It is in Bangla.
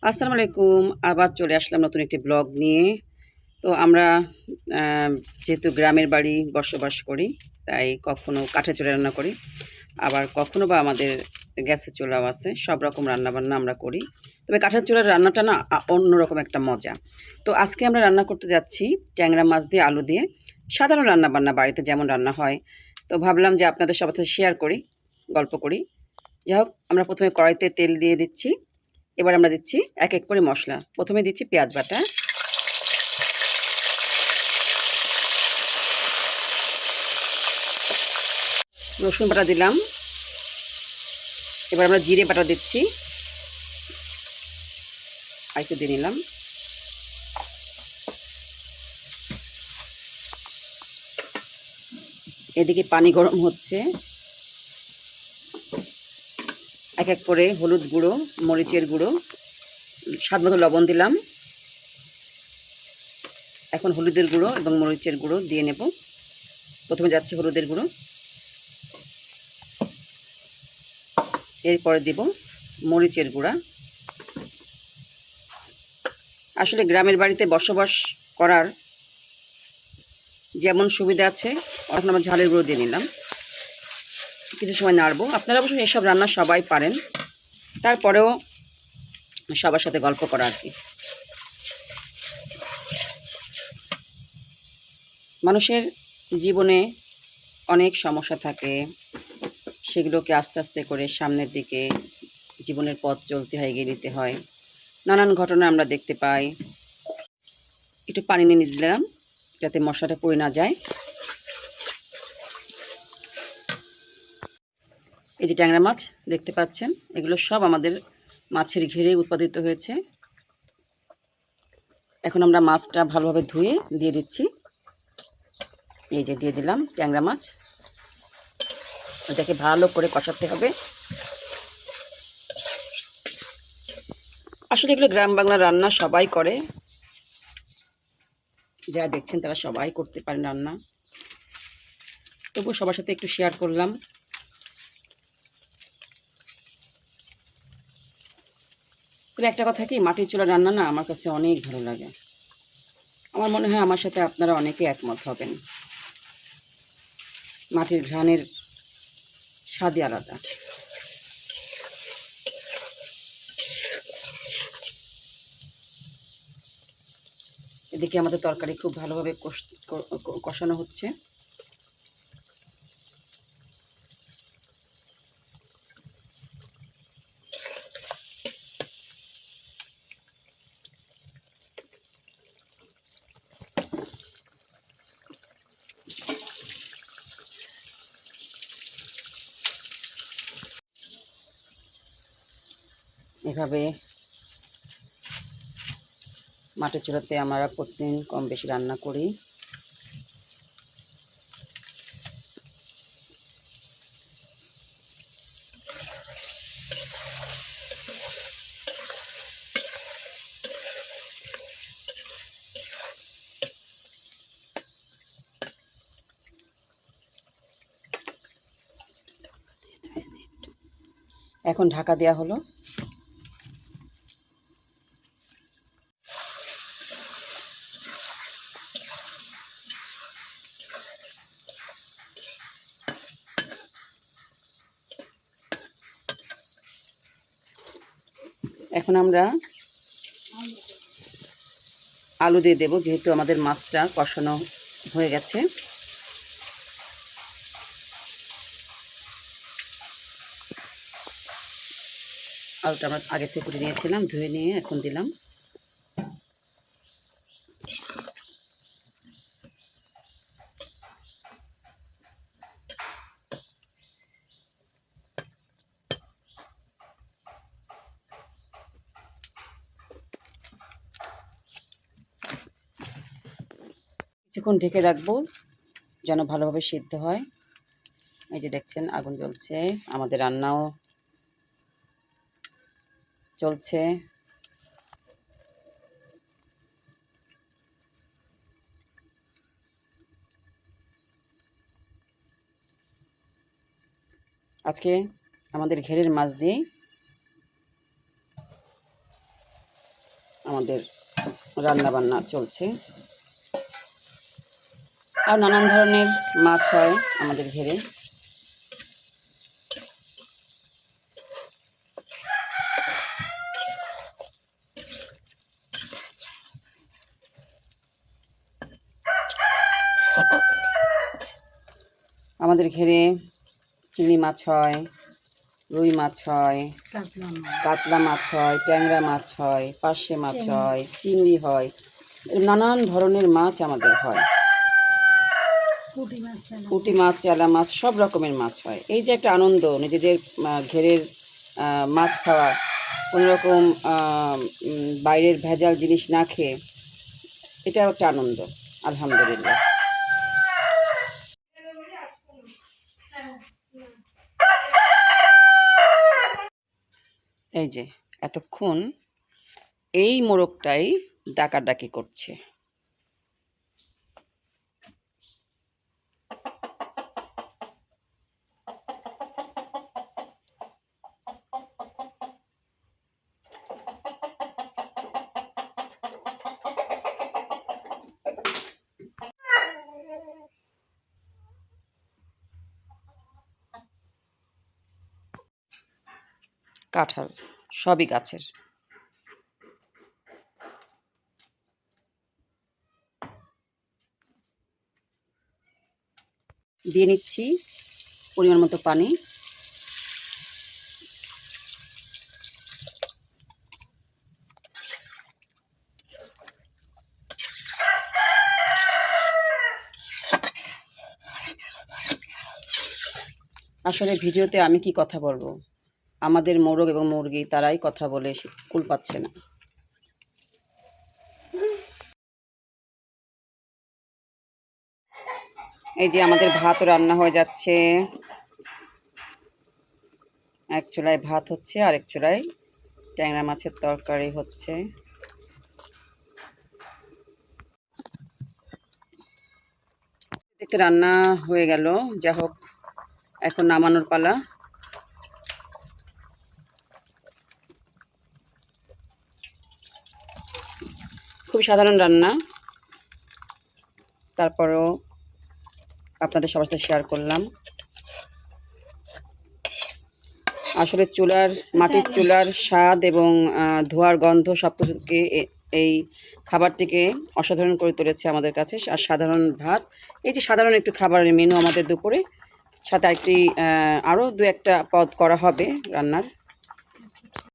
আসসালামু আলাইকুম। আবার চলে আসলাম নতুন একটি ব্লগ নিয়ে। তো আমরা যেহেতু গ্রামের বাড়ি বসবাস করি, তাই কখনো কাঠের চুলায় রান্না করি, আবার কখনো বা আমাদের গ্যাসের চুলাও আছে। সব রকম রান্নাবান্না আমরা করি। তবে কাঠের চুলার রান্নাটা না অন্যরকম একটা মজা। তো আজকে আমরা রান্না করতে যাচ্ছি ট্যাংরা মাছ দিয়ে আলু দিয়ে। সাধারণ রান্নাবান্না বাড়িতে যেমন রান্না হয়। তো ভাবলাম যে আপনাদের সবার সাথে শেয়ার করি, গল্প করি। যাই হোক, আমরা প্রথমে কড়াইতে তেল দিয়ে দিচ্ছি। এবার আমরা দিচ্ছি এক এক করে মশলা। প্রথমে দিচ্ছি পেঁয়াজ বাটা, রসুন বাটা দিলাম। এবার আমরা জিরে বাটা দিচ্ছি, আর একটু দিয়ে নিলাম। এদিকে পানি গরম হচ্ছে। এক এক করে হলুদ গুঁড়ো, মরিচের গুঁড়ো, স্বাদ মতো লবণ দিলাম। এখন হলুদের গুঁড়ো এবং মরিচের গুঁড়ো দিয়ে নেব। প্রথমে যাচ্ছে হলুদের গুঁড়ো, এরপরে দেব মরিচের গুঁড়া। আসলে গ্রামের বাড়িতে বসবাস করার যেমন সুবিধা আছে, এখন আমরা ঝালের গুঁড়ো দিয়ে নিলাম। কিছু সময় নাড়বো। আপনারা অবশ্যই এসব রান্না সবাই পারেন, তারপরেও সবার সাথে গল্প করা আর কি। মানুষের জীবনে অনেক সমস্যা থাকে, সেগুলোকে আস্তে আস্তে করে সামনের দিকে জীবনের পথ চলতে হয়, এগিয়ে নিতে হয়। নানান ঘটনা আমরা দেখতে পাই। একটু পানি নিয়ে দিলাম যাতে মশলাটা পুড়ে না যায়। এই যে ট্যাংরা মাছ দেখতে পাচ্ছেন, এগুলো সব আমাদের মাছের ঘেরে উৎপাদিত হয়েছে। এখন আমরা মাছটা ভালোভাবে ধুয়ে দিয়ে দিচ্ছি। এই যে দিয়ে দিলাম ট্যাংরা মাছ। এটাকে ভালো করে কষাতে হবে। আসলে এগুলো গ্রাম বাংলার রান্না, সবাই করে। যারা দেখছেন তারা সবাই করতে পারেন রান্না, তবুও সবার সাথে একটু শেয়ার করলাম। তবে একটা কথা কি, মাটির চুলার রান্না না আমার কাছে অনেক ভালো লাগে। আমার মনে হয় আমার সাথে আপনারা অনেকে একমত হবেন। মাটির ঘ্রাণের স্বাদই আলাদা। এদিকে আমাদের তরকারি খুব ভালোভাবে কষানো হচ্ছে। এভাবে মাটির চুলাতে আমরা প্রতিদিন কম বেশি রান্না করি। এখন ঢাকা দেওয়া হলো। এখন আমরা আলু দিয়ে দেবো, যেহেতু আমাদের মাছটা কষানো হয়ে গেছে। আলুটা আমরা আগে থেকে কুটে নিয়েছিলাম, ধুয়ে নিয়ে এখন দিলাম। কিছুক্ষণ ঢেকে রাখবো যেন ভালোভাবে সিদ্ধ হয়। এই যে দেখছেন আগুন জ্বলছে, আমাদের রান্নাও চলছে। আজকে আমাদের ঘেরের মাছ দিয়ে আমাদের রান্না বান্না চলছে। আর নানান ধরনের মাছ হয় আমাদের ঘেরে। আমাদের ঘেরে চিংড়ি মাছ হয়, রুই মাছ হয়, কাতলা মাছ হয়, ট্যাংরা মাছ হয়, পার্শে মাছ হয়, চিংড়ি হয়, নানান ধরনের মাছ আমাদের হয়। পুঁটি মাছ, চেলা মাছ, সব রকমের মাছ হয়। এই যে একটা আনন্দ, নিজেদের ঘেরের মাছ খাওয়া, কোনোরকম বাইরের ভেজাল জিনিস না খেয়ে, এটাও একটা আনন্দ, আলহামদুলিল্লাহ। এই যে এতক্ষণ এই মোরগটাই ডাকাডাকি করছে। কাঁঠাল সবই গাছের। দিয়ে নিচ্ছি পরিমাণ মতো পানি। আসলে ভিডিওতে আমি কি কথা বলবো, আমাদের মোরগ এবং মুরগি তারাই কথা বলে কুল পাচ্ছে না। এই যে আমাদের ভাতও রান্না হয়ে যাচ্ছে। এক চুলায় ভাত হচ্ছে, আরেক চুলায় ট্যাংরা মাছের তরকারি হচ্ছে। দেখতে রান্না হয়ে গেল, যা হোক এখন নামানোর পালা। খুব সাধারণ রান্না, তারপরেও আপনাদের সবার সাথে শেয়ার করলাম। আসলে মাটির চুলার স্বাদ এবং ধোঁয়ার গন্ধ সব কিছুকে এই খাবারটিকে অসাধারণ করে তুলেছে আমাদের কাছে। আর সাধারণ ভাত, এই যে সাধারণ একটু খাবারের মেনু আমাদের দুপুরে, সাথে আরেকটি আরও দু একটা পদ করা হবে রান্নার।